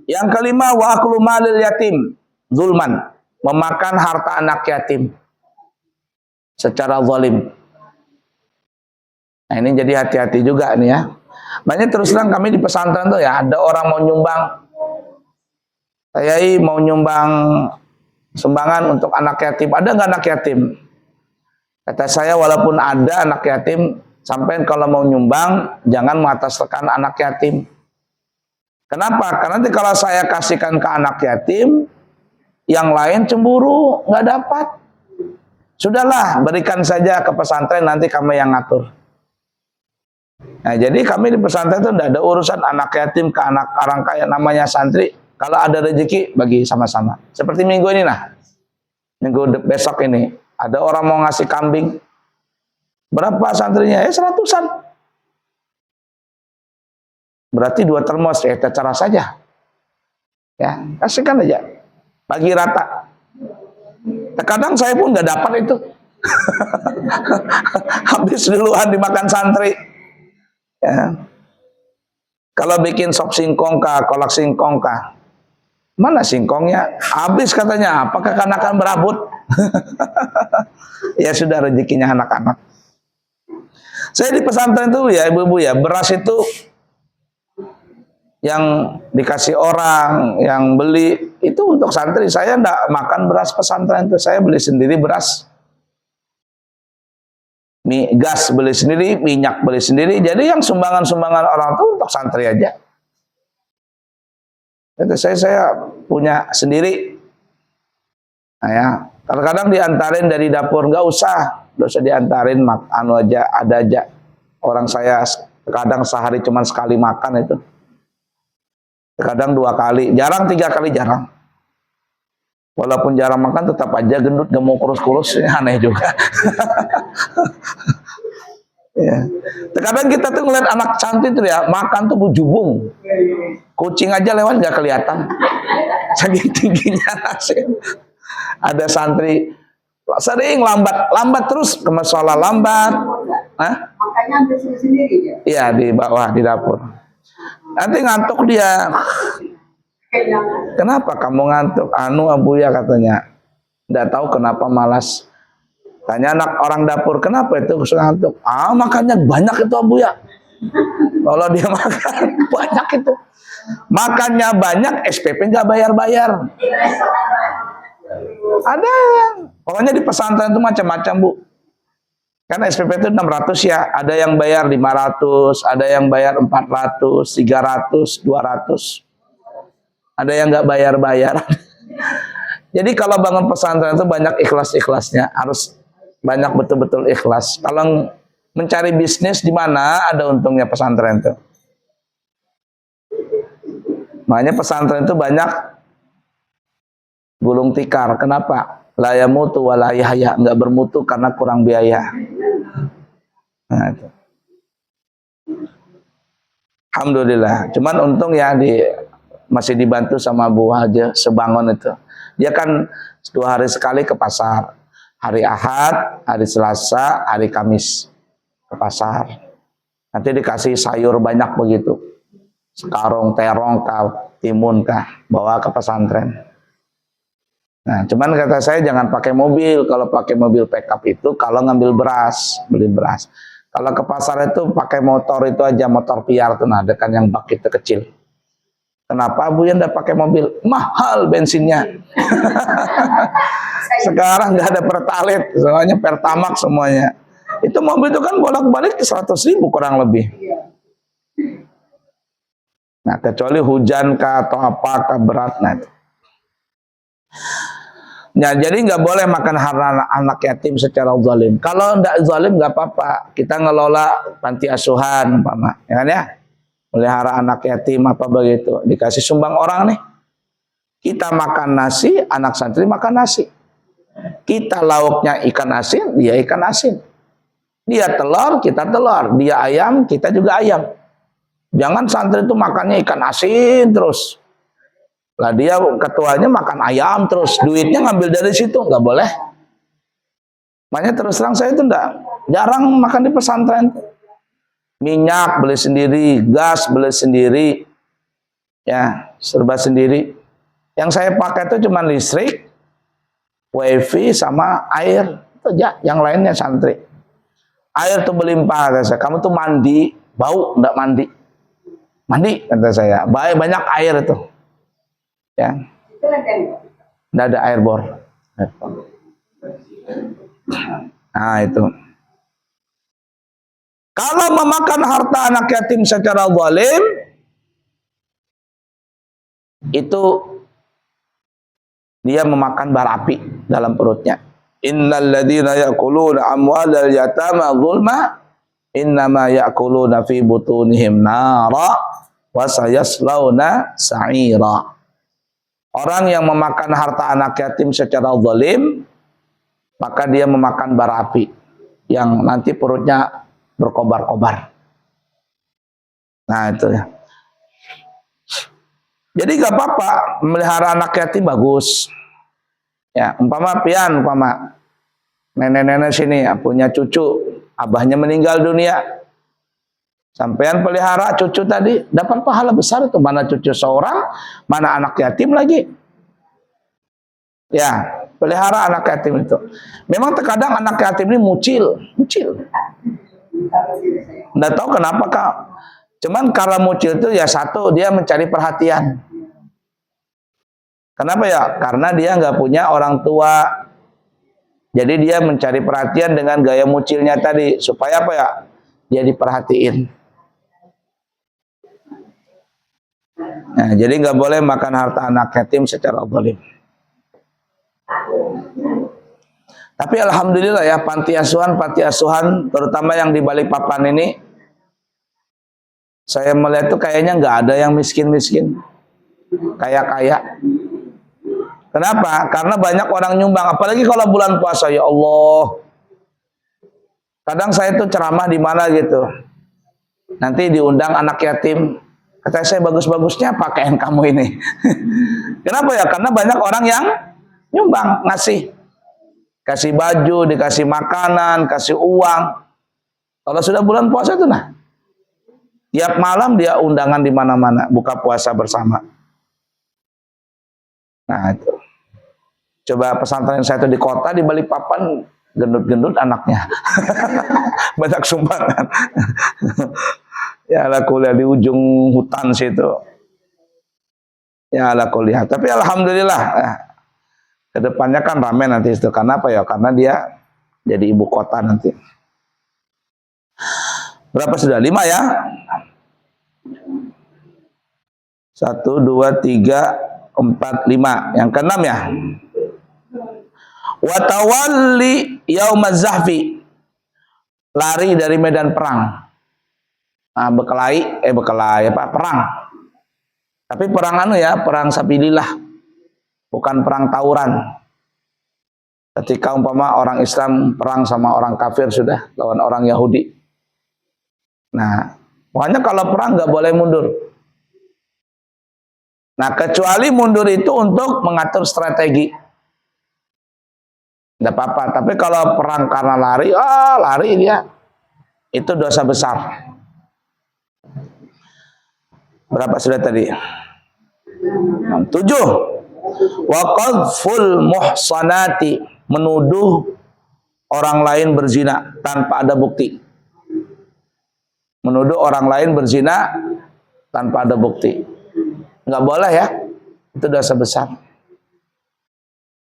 Yang kelima, wa aklu malil yatim zulman, memakan harta anak yatim secara zalim. Nah, ini jadi hati-hati juga nih ya. Makanya terus terang kami di pesantren tuh ya, ada orang mau nyumbang, Yai mau nyumbang sumbangan untuk anak yatim, ada nggak anak yatim? Kata saya, walaupun ada anak yatim, sampai kalau mau nyumbang jangan mengataskan anak yatim. Kenapa? Karena nanti kalau saya kasihkan ke anak yatim, yang lain cemburu, nggak dapat. Sudahlah, berikan saja ke pesantren, nanti kami yang ngatur. Nah, jadi kami di pesantren itu tidak ada urusan anak yatim ke anak orang kaya, namanya santri. Kalau ada rezeki, bagi sama-sama. Seperti minggu ini nah, minggu besok ini, ada orang mau ngasih kambing. Berapa santrinya? 100-an. Berarti 2 termos, ya cara saja. Ya, kasihkan aja. Bagi rata. Terkadang saya pun nggak dapat itu. Habis duluan dimakan santri. Ya. Kalau bikin sop singkong kah, kolak singkong kah, mana singkongnya? Habis katanya, apakah akan berabut? Ya sudah, rezekinya anak-anak. Saya di pesantren itu ya ibu-ibu ya, beras itu yang dikasih orang, yang beli, itu untuk santri. Saya enggak makan beras pesantren itu, saya beli sendiri beras. Gas beli sendiri, minyak beli sendiri. Jadi yang sumbangan-sumbangan orang itu untuk santri aja. Itu saya punya sendiri. Nah ya, kadang-kadang diantarin dari dapur, nggak usah diantarin, anu aja, ada aja. Orang saya kadang sehari cuma sekali makan itu. Kadang 2 kali, jarang 3 kali, jarang. Walaupun jarang makan tetap aja gendut, gemuk, kurus-kurus, aneh juga. Ya. Terkadang kita tuh ngeliat anak santri tuh ya, makan tuh bujubung. Kucing aja lewat nggak kelihatan. Saking tingginya nasi. Ada santri sering lambat terus ke masalah lambat. Hah? Makanya ambil sendiri ya? Iya, di bawah di dapur. Nanti ngantuk dia. Kenapa kamu ngantuk? Anu Abuya katanya. Nggak tahu kenapa malas. Tanya anak orang dapur, kenapa itu ngantuk? Ah, makannya banyak itu Abuya. Kalau dia makan banyak itu. Makannya banyak, SPP nggak bayar-bayar. Ada. Pokoknya di pesantren itu macam-macam, Bu. Kan SPP itu 600 ya. Ada yang bayar 500, ada yang bayar 400, 300, 200. Ada yang nggak bayar-bayar. Jadi kalau bangun pesantren itu banyak ikhlas-ikhlasnya, harus banyak betul-betul ikhlas. Kalau mencari bisnis di mana ada untungnya pesantren itu. Makanya pesantren itu banyak gulung tikar. Kenapa? La yamutu wa la yahya, enggak bermutu karena kurang biaya. Nah, itu. Alhamdulillah. Cuman untung ya masih dibantu sama Bu Haja Sebangun itu. Dia kan 2 hari sekali ke pasar. Hari Ahad, hari Selasa, hari Kamis ke pasar. Nanti dikasih sayur banyak begitu. Sekarung, terong kah, timun kah, bawa ke pesantren. Nah, cuman kata saya jangan pakai mobil. Kalau pakai mobil pickup itu kalau ngambil beras, beli beras. Kalau ke pasar itu pakai motor itu aja, motor piar tuh, nah ada kan yang bak itu kecil. Kenapa Bu ya ndak pakai mobil? Mahal bensinnya. Sekarang nggak ada pertalite, soalnya pertamax semuanya. Itu mobil itu kan bolak-balik 100.000 kurang lebih. Nah, kecuali hujan kah atau apakah berat, nah itu. Ya, jadi nggak boleh makan harta anak yatim secara zalim. Kalau nggak zalim nggak apa-apa. Kita ngelola panti asuhan, umpama, ya kan ya? Melihara anak yatim apa begitu. Dikasih sumbang orang nih. Kita makan nasi, anak santri makan nasi. Kita lauknya ikan asin, dia ikan asin. Dia telur, kita telur. Dia ayam, kita juga ayam. Jangan santri itu makannya ikan asin terus. Lah dia ketuanya makan ayam terus, duitnya ngambil dari situ, nggak boleh. Makanya terus terang saya itu jarang makan di pesantren. Minyak beli sendiri, gas beli sendiri, ya. serba sendiri. Yang saya pakai itu cuma listrik, wifi sama air. Itu aja, yang lainnya santri. Air tuh berlimpah, kata saya. Kamu tuh mandi, bau enggak mandi. Mandi, kata saya. Banyak air itu. Ya. Itu ladang. Enggak ada air bor. Nah, itu. Kalau memakan harta anak yatim secara zalim, itu dia memakan bara api dalam perutnya. Innal ladzina ya'kuluna amwalal yatama zulma innama ya'kuluna fi butunihim nara wa sayaslawna sa'ira. Orang yang memakan harta anak yatim secara zalim, maka dia memakan bara api yang nanti perutnya berkobar-kobar. Nah, itu ya. Jadi gak apa-apa melihara anak yatim, bagus. Ya, umpama nenek-nenek sini ya, punya cucu, abahnya meninggal dunia. Sampean pelihara cucu tadi, dapat pahala besar itu. Mana cucu seorang, mana anak yatim lagi. Ya, pelihara anak yatim itu. Memang terkadang anak yatim ini mucil. Nggak tahu kenapa Kak. Cuman karena mucil itu ya satu, dia mencari perhatian. Kenapa ya? Karena dia nggak punya orang tua. Jadi dia mencari perhatian dengan gaya mucilnya tadi. Supaya apa ya? Dia diperhatiin. Nah, jadi nggak boleh makan harta anak yatim secara zalim. Tapi alhamdulillah ya, panti asuhan terutama yang di Balikpapan ini, saya melihat tuh kayaknya nggak ada yang miskin-miskin, kaya-kaya. Kenapa? Karena banyak orang nyumbang, apalagi kalau bulan puasa. Ya Allah, kadang saya tuh ceramah di mana gitu, nanti diundang anak yatim, kata saya, bagus-bagusnya pakaian kamu ini. Kenapa ya? Karena banyak orang yang nyumbang, ngasih. Kasih baju, dikasih makanan, kasih uang. Kalau sudah bulan puasa itu nah, tiap malam dia undangan di mana-mana, buka puasa bersama. Nah itu. Coba pesantren saya itu di kota, di Balikpapan, gendut-gendut anaknya. Banyak sumbangan. Ya lah kuliah di ujung hutan situ. Ya lah kuliah. Tapi alhamdulillah. Kedepannya kan rame nanti itu. Karena apa ya? Karena dia jadi ibu kota nanti. Berapa sudah? 5 ya? 1, 2, 3, 4, 5. Yang ke-6 ya? Watawalli yaumaz zahfi. Lari dari medan perang. Nah, berkelahi apa? Perang. Tapi perang perang sabilillah. Bukan perang tawuran. Ketika umpama orang Islam perang sama orang kafir sudah, lawan orang Yahudi. Nah, pokoknya kalau perang nggak boleh mundur. Nah, kecuali mundur itu untuk mengatur strategi. Nggak apa-apa. Tapi kalau perang karena lari dia. Itu dosa besar. Berapa sudah tadi? 7. Wa qadful muhsanati, menuduh orang lain berzina tanpa ada bukti. Menuduh orang lain berzina tanpa ada bukti. Nggak boleh ya. Itu dosa besar.